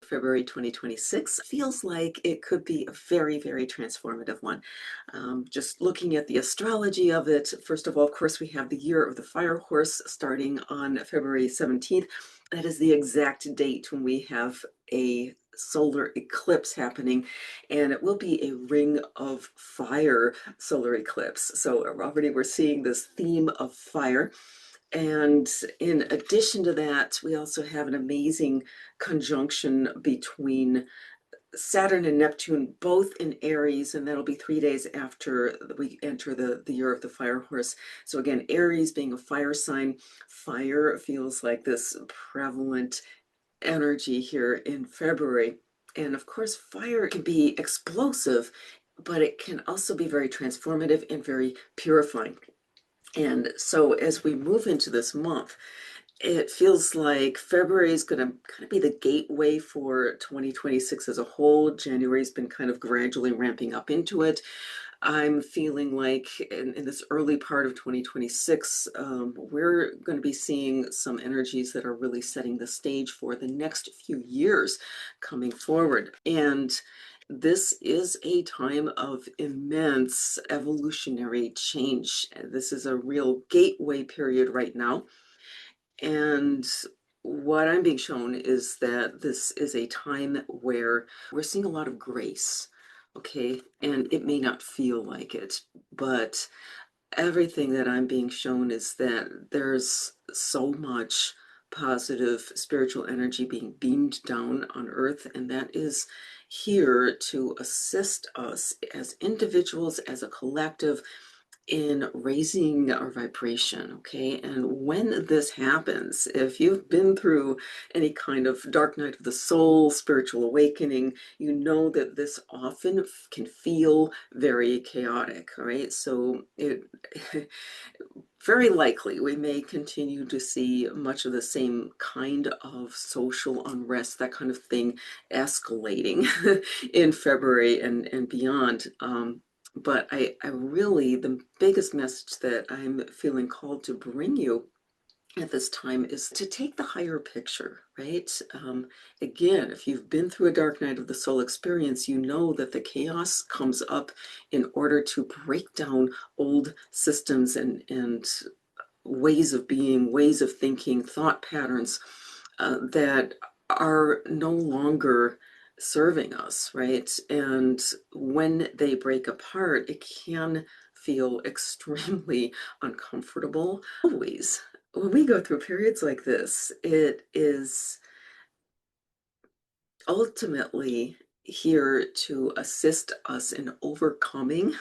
February 2026 feels like it could be a very, very transformative one. Just looking at the astrology of it, first of all, of course, we have the year of the fire horse starting on February 17th. That is the exact date when we have a solar eclipse happening, and it will be a ring of fire solar eclipse. So already we're seeing this theme of fire. And in addition to that, we also have an amazing conjunction between Saturn and Neptune, both in Aries, and that'll be 3 days after we enter the year of the fire horse. So again, Aries being a fire sign, fire feels like this prevalent energy here in February. And of course, fire can be explosive, but it can also be very transformative and very purifying. And so as we move into this month, it feels like February is going to kind of be the gateway for 2026 as a whole. January's been kind of gradually ramping up into it. I'm feeling like in this early part of 2026, we're going to be seeing some energies that are really setting the stage for the next few years coming forward. And this is a time of immense evolutionary change. This is a real gateway period right now. And what I'm being shown is that this is a time where we're seeing a lot of grace, okay? And it may not feel like it, but everything that I'm being shown is that there's so much positive spiritual energy being beamed down on Earth, and that is here to assist us as individuals, as a collective, in raising our vibration, okay? And when this happens, if you've been through any kind of dark night of the soul, spiritual awakening, you know that this often can feel very chaotic, right? So it very likely we may continue to see much of the same kind of social unrest, that kind of thing escalating in February and beyond. But I really, the biggest message that I'm feeling called to bring you at this time is to take the higher picture, right? Again, if you've been through a dark night of the soul experience, you know that the chaos comes up in order to break down old systems and ways of being, ways of thinking, thought patterns that are no longer serving us, right? And when they break apart, it can feel extremely uncomfortable. Always, when we go through periods like this, it is ultimately here to assist us in overcoming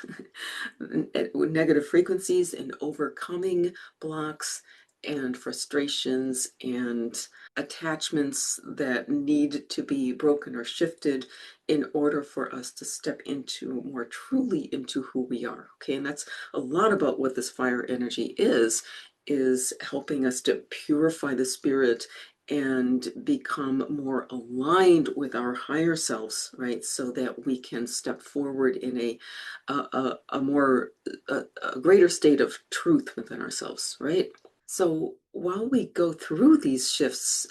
negative frequencies, in overcoming blocks and frustrations and attachments that need to be broken or shifted in order for us to step into more truly into who we are. Okay, and that's a lot about what this fire energy is helping us to purify the spirit and become more aligned with our higher selves, right? So that we can step forward in a more a greater state of truth within ourselves, right? So while we go through these shifts,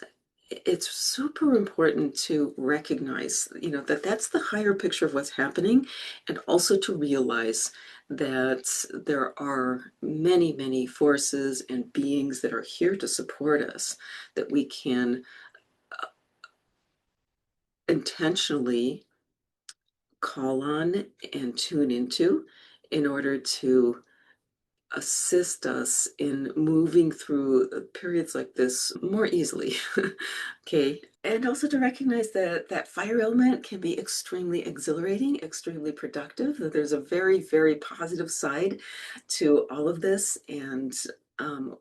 it's super important to recognize, that that's the higher picture of what's happening, and also to realize that there are many, many forces and beings that are here to support us, that we can intentionally call on and tune into in order to assist us in moving through periods like this more easily. Okay. And also to recognize that that fire element can be extremely exhilarating, extremely productive, that there's a very, very positive side to all of this. And um,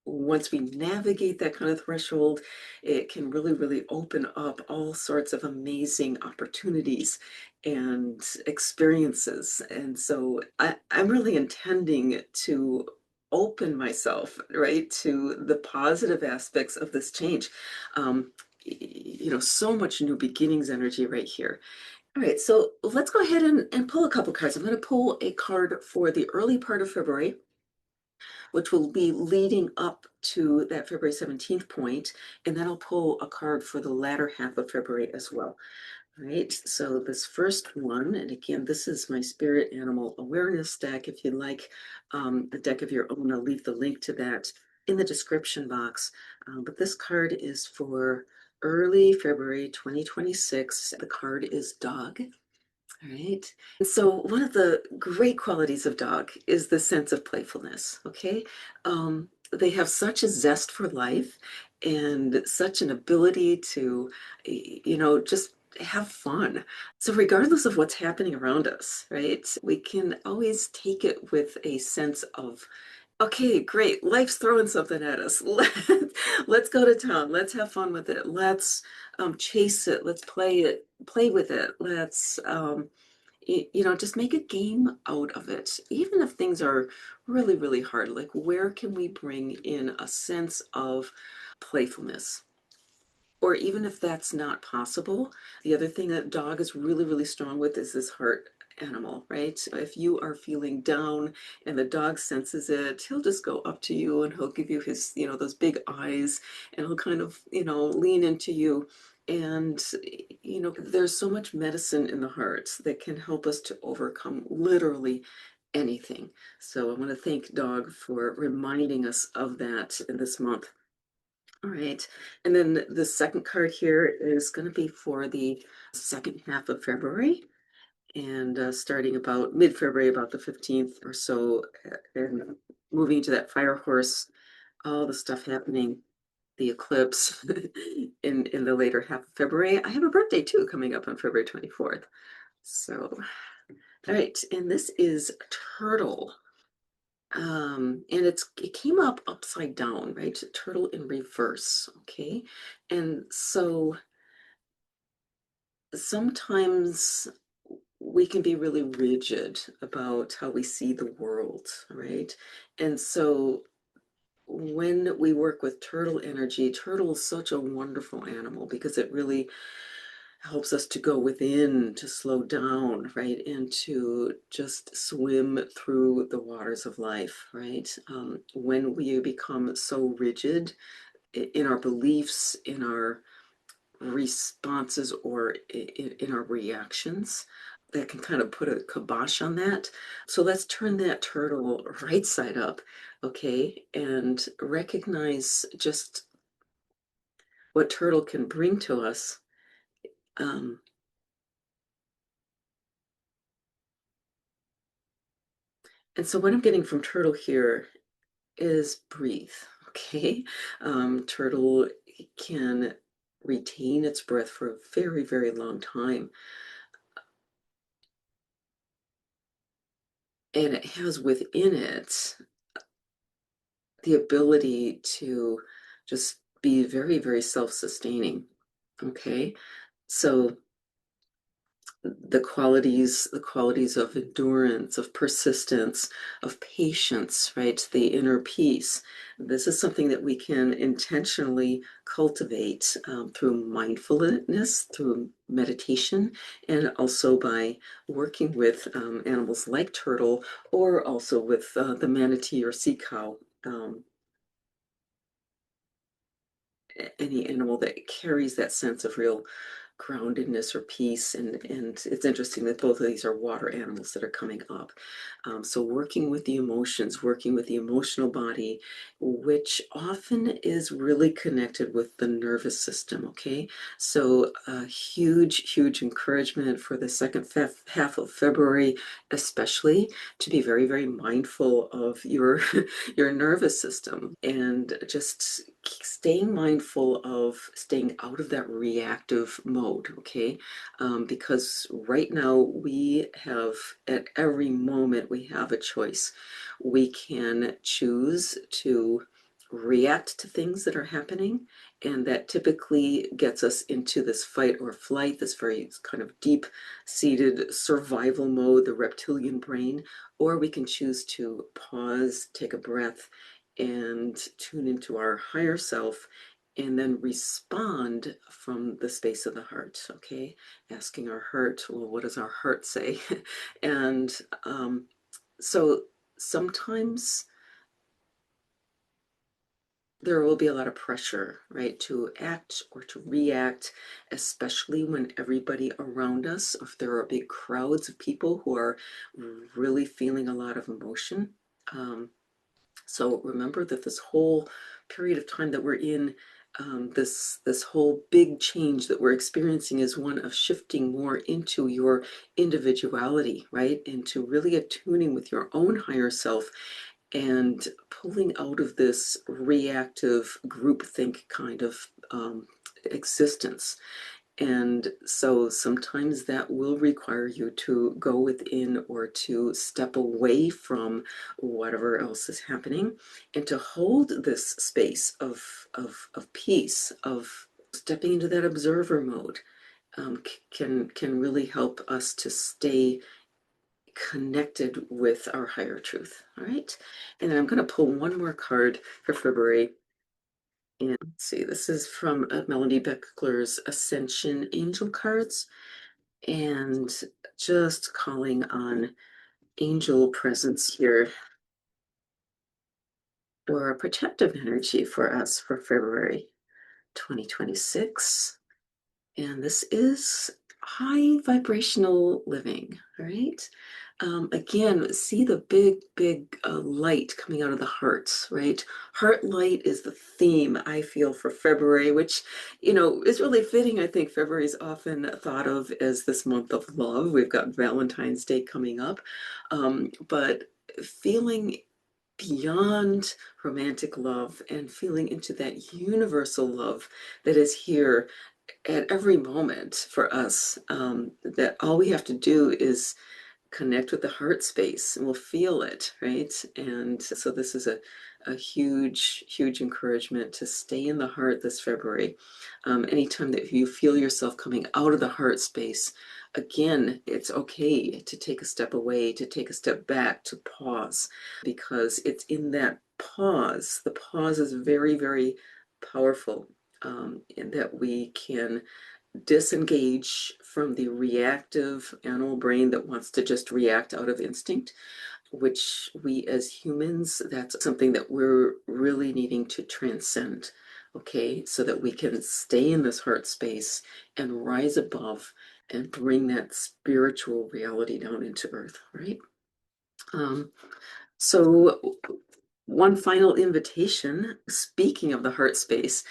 once we navigate that kind of threshold, it can really, really open up all sorts of amazing opportunities and experiences. And so I'm really intending to open myself, right, to the positive aspects of this change. So much new beginnings energy right here. All right, so let's go ahead and pull a couple cards. I'm going to pull a card for the early part of February, which will be leading up to that February 17th point, and then I'll pull a card for the latter half of February as well. Right, so this first one, and again, this is my spirit animal awareness deck. If you'd like a deck of your own, I'll leave the link to that in the description box. But this card is for early February 2026. The card is dog. All right. So one of the great qualities of dog is the sense of playfulness. Okay. They have such a zest for life and such an ability to, just have fun. So regardless of what's happening around us, right, we can always take it with a sense of, okay, great, life's throwing something at us. Let's go to town. Let's have fun with it. Let's chase it. Let's play with it. Let's just make a game out of it. Even if things are really, really hard, like where can we bring in a sense of playfulness? Or even if that's not possible, the other thing that dog is really, really strong with is this heart animal, right? If you are feeling down and the dog senses it, he'll just go up to you and he'll give you his, those big eyes, and he'll kind of, lean into you. And, there's so much medicine in the heart that can help us to overcome literally anything. So I want to thank Dog for reminding us of that in this month. All right. And then the second card here is going to be for the second half of February, and starting about mid-February, about the 15th or so, and moving to that fire horse, all the stuff happening, the eclipse in the later half of February. I have a birthday too coming up on February 24th. So, all right. And this is Turtle. And it came up upside down, right? Turtle in reverse, okay? And so sometimes we can be really rigid about how we see the world, right? And so when we work with turtle energy, turtle is such a wonderful animal because it really helps us to go within, to slow down, right? And to just swim through the waters of life, right? When we become so rigid in our beliefs, in our responses, or in our reactions, that can kind of put a kibosh on that. So let's turn that turtle right side up, okay? And recognize just what turtle can bring to us. Um, and so what I'm getting from turtle here is breathe, okay? Turtle can retain its breath for a very, very long time. And it has within it the ability to just be very, very self-sustaining. Okay. So the qualities of endurance, of persistence, of patience, right? The inner peace. This is something that we can intentionally cultivate through mindfulness, through meditation, and also by working with animals like turtle, or also with the manatee or sea cow. Any animal that carries that sense of real groundedness or peace. And it's interesting that both of these are water animals that are coming up. So working with the emotions, working with the emotional body, which often is really connected with the nervous system. Okay, so a huge, huge encouragement for the second half of February, especially, to be very, very mindful of your your nervous system, and just staying mindful of staying out of that reactive mode, okay? Because right now we have, at every moment, we have a choice. We can choose to react to things that are happening, and that typically gets us into this fight or flight, this very kind of deep seated survival mode, the reptilian brain. Or we can choose to pause, take a breath, and tune into our higher self, and then respond from the space of the heart, okay? Asking our heart, well, what does our heart say? And so sometimes there will be a lot of pressure, right, to act or to react, especially when everybody around us, if there are big crowds of people who are really feeling a lot of emotion. Um, so remember that this whole period of time that we're in, this whole big change that we're experiencing is one of shifting more into your individuality, right? Into really attuning with your own higher self and pulling out of this reactive groupthink kind of existence. And so sometimes that will require you to go within or to step away from whatever else is happening and to hold this space of peace, of stepping into that observer mode. Can really help us to stay connected with our higher truth. All right. And then I'm going to pull one more card for February. And let's see, this is from Melanie Beckler's Ascension Angel Cards. And just calling on angel presence here for a protective energy for us for February 2026. And this is high vibrational living, all right? Again, see the big light coming out of the hearts, right? Heart light is the theme I feel for February, which, is really fitting. I think February is often thought of as this month of love. We've got Valentine's Day coming up. But feeling beyond romantic love and feeling into that universal love that is here at every moment for us, that all we have to do is connect with the heart space and we'll feel it, right? And so this is a huge encouragement to stay in the heart this February. Anytime that you feel yourself coming out of the heart space, again, it's okay to take a step away, to take a step back, to pause, because it's in that pause. The pause is very powerful, in that we can disengage from the reactive animal brain that wants to just react out of instinct, which we as humans, that's something that we're really needing to transcend, okay? So that we can stay in this heart space and rise above and bring that spiritual reality down into earth, right? So one final invitation, speaking of the heart space,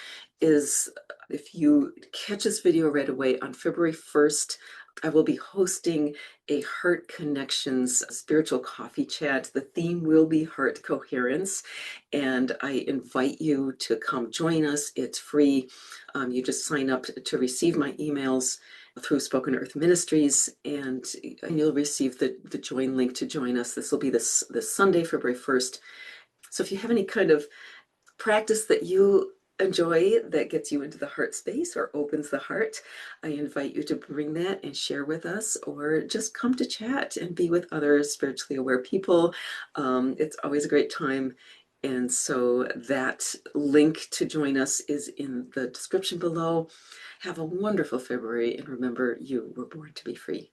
is if you catch this video right away on February 1st, I will be hosting a Heart Connections spiritual coffee chat. The theme will be heart coherence, and I invite you to come join us. It's free. You just sign up to receive my emails through Spoken Earth Ministries, and you'll receive the join link to join us. This will be this Sunday, February 1st. So if you have any kind of practice that you enjoy that gets you into the heart space or opens the heart, I invite you to bring that and share with us, or just come to chat and be with other spiritually aware people. It's always a great time. And so that link to join us is in the description below. Have a wonderful February, and remember, you were born to be free.